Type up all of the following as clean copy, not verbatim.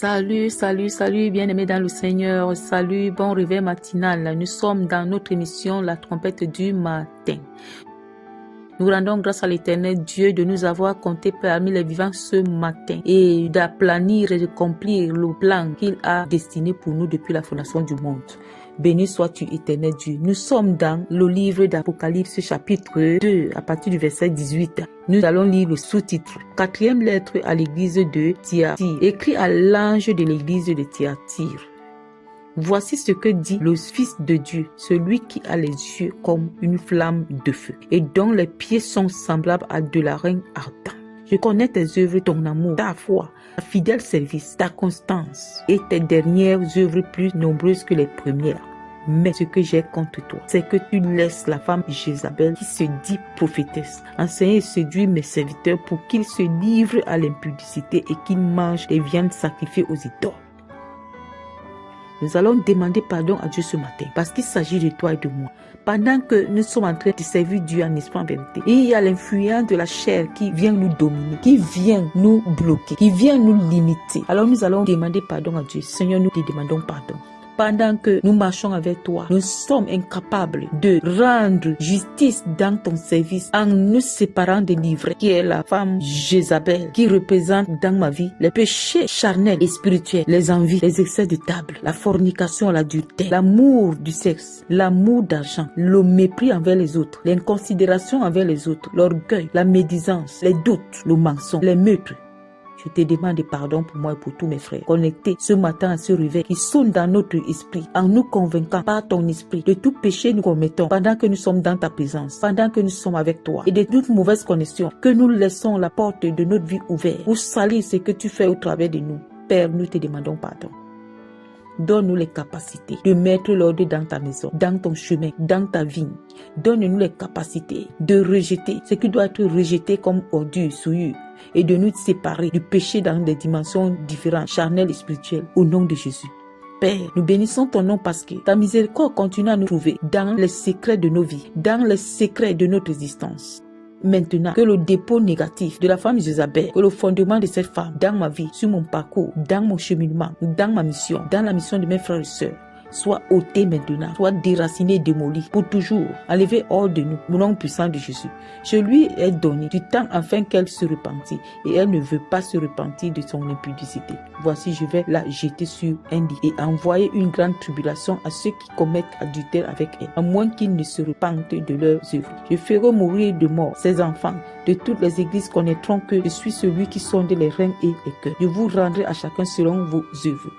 Salut, salut, salut, bien-aimés dans le Seigneur. Salut, bon réveil matinal. Nous sommes dans notre émission La trompette du matin. Nous rendons grâce à l'Éternel Dieu de nous avoir comptés parmi les vivants ce matin et d'aplanir et d'accomplir le plan qu'il a destiné pour nous depuis la fondation du monde. Béni sois-tu, Éternel Dieu. Nous sommes dans le livre d'Apocalypse chapitre 2 à partir du verset 18. Nous allons lire le sous-titre. 4e lettre à l'église de Thyatire, écrit à l'ange de l'église de Thyatire. Voici ce que dit le Fils de Dieu, celui qui a les yeux comme une flamme de feu et dont les pieds sont semblables à de la reine ardente. Je connais tes œuvres, ton amour, ta foi, ta fidèle service, ta constance et tes dernières œuvres plus nombreuses que les premières. Mais ce que j'ai contre toi, c'est que tu laisses la femme Jézabel qui se dit prophétesse enseigner et séduire mes serviteurs pour qu'ils se livrent à l'impudicité et qu'ils mangent des viandes sacrifiées aux idoles. Nous allons demander pardon à Dieu ce matin parce qu'il s'agit de toi et de moi. Pendant que nous sommes en train de servir Dieu en esprit en vérité, il y a l'influence de la chair qui vient nous dominer, qui vient nous bloquer, qui vient nous limiter. Alors nous allons demander pardon à Dieu. Seigneur, nous te demandons pardon. Pendant que nous marchons avec toi, nous sommes incapables de rendre justice dans ton service en nous séparant de l'ivraie qui est la femme Jézabel, qui représente dans ma vie les péchés charnels et spirituels, les envies, les excès de table, la fornication, l'adultère, l'amour du sexe, l'amour d'argent, le mépris envers les autres, l'inconsidération envers les autres, l'orgueil, la médisance, les doutes, le mensonge, les meurtres. Je te demande pardon pour moi et pour tous mes frères connectés ce matin à ce réveil qui sonne dans notre esprit en nous convainquant par ton esprit de tout péché nous commettons pendant que nous sommes dans ta présence, pendant que nous sommes avec toi et de toutes mauvaises connexions que nous laissons la porte de notre vie ouverte pour salir ce que tu fais au travers de nous. Père, nous te demandons pardon. Donne-nous les capacités de mettre l'ordre dans ta maison, dans ton chemin, dans ta vie. Donne-nous les capacités de rejeter ce qui doit être rejeté comme ordure, souillure, et de nous séparer du péché dans des dimensions différentes, charnelles et spirituelles, au nom de Jésus. Père, nous bénissons ton nom parce que ta miséricorde continue à nous trouver dans les secrets de nos vies, dans les secrets de notre existence. Maintenant, que le dépôt négatif de la femme Jézabel, que le fondement de cette femme dans ma vie, sur mon parcours, dans mon cheminement, dans ma mission, dans la mission de mes frères et sœurs, soit ôté maintenant, soit déraciné et démoli pour toujours, enlevé hors de nous, au nom puissant de Jésus. Je lui ai donné du temps afin qu'elle se repentit et elle ne veut pas se repentir de son impudicité. Voici, je vais la jeter sur un lit et envoyer une grande tribulation à ceux qui commettent adultère avec elle, à moins qu'ils ne se repentent de leurs œuvres. Je ferai mourir de mort ces enfants. De toutes les églises connaîtront que je suis celui qui sonde les reins et les cœurs. Je vous rendrai à chacun selon vos œuvres.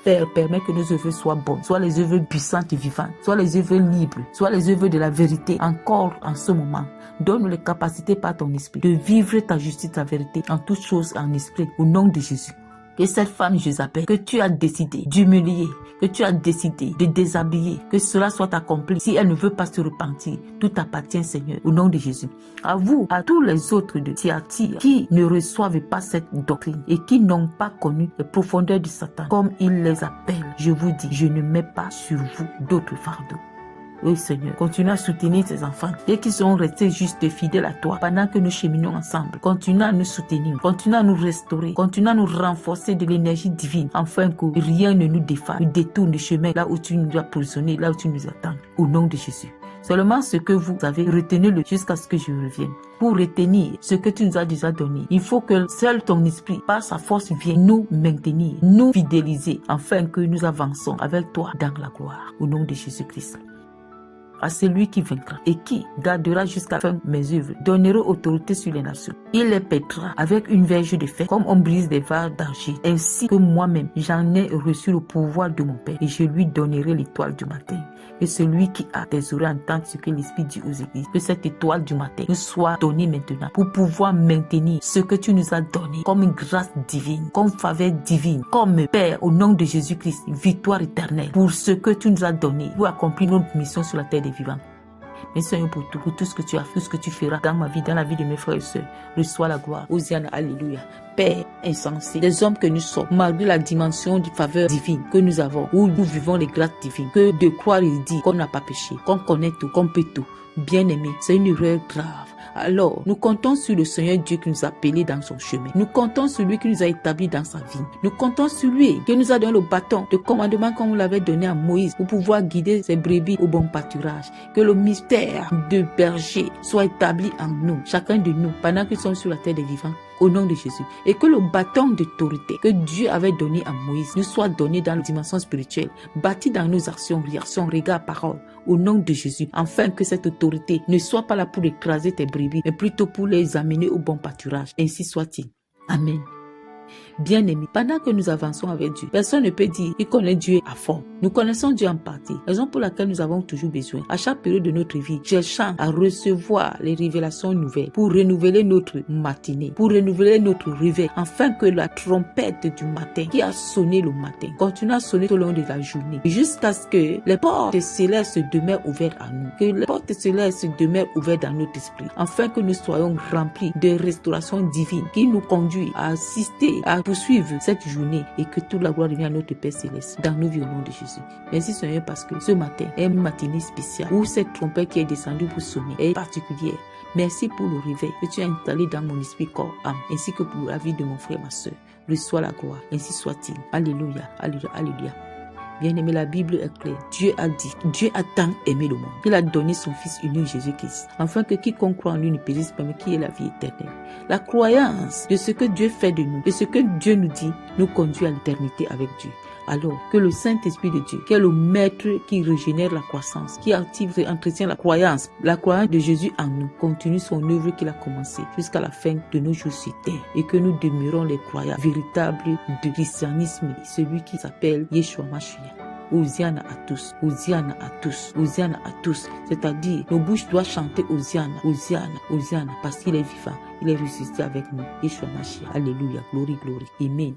Père, permet que nos œuvres soient bonnes, soit les œuvres puissantes et vivantes, soit les œuvres libres, soit les œuvres de la vérité, encore en ce moment. Donne-nous les capacités par ton esprit de vivre ta justice, ta vérité en toutes choses en esprit, au nom de Jésus. Que cette femme Jézabel, que tu as décidé d'humilier, que tu as décidé de déshabiller, que cela soit accompli. Si elle ne veut pas se repentir, tout appartient, Seigneur, au nom de Jésus. À vous, à tous les autres de Thyatire qui ne reçoivent pas cette doctrine et qui n'ont pas connu les profondeurs du Satan, comme il les appelle, je vous dis, je ne mets pas sur vous d'autres fardeaux. Oui, Seigneur, continue à soutenir tes enfants et qu'ils seront restés justes et fidèles à toi pendant que nous cheminons ensemble. Continue à nous soutenir, continue à nous restaurer, continue à nous renforcer de l'énergie divine afin que rien ne nous défaille, nous détourne du chemin là où tu nous as positionnés, là où tu nous attends. Au nom de Jésus. Seulement ce que vous avez, retenez-le jusqu'à ce que je revienne. Pour retenir ce que tu nous as déjà donné, il faut que seul ton esprit, par sa force, vienne nous maintenir, nous fidéliser, afin que nous avançons avec toi dans la gloire. Au nom de Jésus-Christ. À celui qui vaincra et qui gardera jusqu'à la fin mes œuvres, donnera autorité sur les nations. Il les pètera avec une verge de fer, comme on brise des vases d'argile. Ainsi que moi-même, j'en ai reçu le pouvoir de mon Père, et je lui donnerai l'étoile du matin. Que celui qui a des oreilles entende ce que l'Esprit dit aux églises. Que cette étoile du matin nous soit donnée maintenant pour pouvoir maintenir ce que tu nous as donné comme une grâce divine, comme faveur divine, comme Père, au nom de Jésus-Christ, victoire éternelle pour ce que tu nous as donné pour accomplir notre mission sur la terre des vivants. Merci Seigneur pour tout ce que tu as fait, tout ce que tu feras dans ma vie, dans la vie de mes frères et sœurs. Reçois la gloire. Hosiane, alléluia. Père insensé, des hommes que nous sommes, malgré la dimension de faveur divine que nous avons, où nous vivons les grâces divines, que de croire et dire qu'on n'a pas péché, qu'on connaît tout, qu'on peut tout. Bien-aimé, c'est une erreur grave. Alors, nous comptons sur le Seigneur Dieu qui nous a appelés dans son chemin. Nous comptons sur lui qui nous a établis dans sa vie. Nous comptons sur lui qui nous a donné le bâton de commandement comme on l'avait donné à Moïse pour pouvoir guider ses brebis au bon pâturage. Que le mystère de berger soit établi en nous, chacun de nous, pendant que nous sommes sur la terre des vivants, au nom de Jésus. Et que le bâton d'autorité que Dieu avait donné à Moïse nous soit donné dans la dimension spirituelle, bâti dans nos actions, réactions, regards, paroles, au nom de Jésus, afin que cette autorité ne soit pas là pour écraser tes brebis, mais plutôt pour les amener au bon pâturage. Ainsi soit-il. Amen. Bien-aimés, pendant que nous avançons avec Dieu, personne ne peut dire qu'il connaît Dieu à fond. Nous connaissons Dieu en partie, raison pour laquelle nous avons toujours besoin, à chaque période de notre vie, cherchant à recevoir les révélations nouvelles pour renouveler notre matinée, pour renouveler notre réveil, afin que la trompette du matin qui a sonné le matin continue à sonner tout au long de la journée, jusqu'à ce que les portes célestes demeurent ouvertes à nous, que les portes célestes demeurent ouvertes dans notre esprit, afin que nous soyons remplis de restauration divine qui nous conduit à assister, à poursuivre cette journée et que toute la gloire revienne à notre Père Céleste dans nos vies au nom de Jésus. Merci Seigneur parce que ce matin est une matinée spéciale où cette trompette qui est descendue pour sonner est particulière. Merci pour le réveil que tu as installé dans mon esprit, corps, âme, ainsi que pour la vie de mon frère, ma soeur. Reçois la gloire, ainsi soit-il. Alléluia, alléluia, alléluia. Bien-aimé, la Bible est claire. Dieu a dit, Dieu a tant aimé le monde. Il a donné son Fils unique Jésus-Christ, afin que quiconque croit en lui ne périsse pas, mais qui ait la vie éternelle. La croyance de ce que Dieu fait de nous, de ce que Dieu nous dit, nous conduit à l'éternité avec Dieu. Alors que le Saint-Esprit de Dieu, qui est le maître qui régénère la croissance, qui active et entretient la croyance de Jésus en nous, continue son œuvre qu'il a commencée jusqu'à la fin de nos jours sur terre, et que nous demeurons les croyants véritables du christianisme, celui qui s'appelle Yeshua Mashiach. Hosiana à tous, Hosiana à tous, Hosiana à tous. C'est-à-dire, nos bouches doivent chanter Hosiana, Hosiana, Hosiana, parce qu'il est vivant, il est ressuscité avec nous. Yeshua Mashiach. Alléluia, glory, glory. Amen.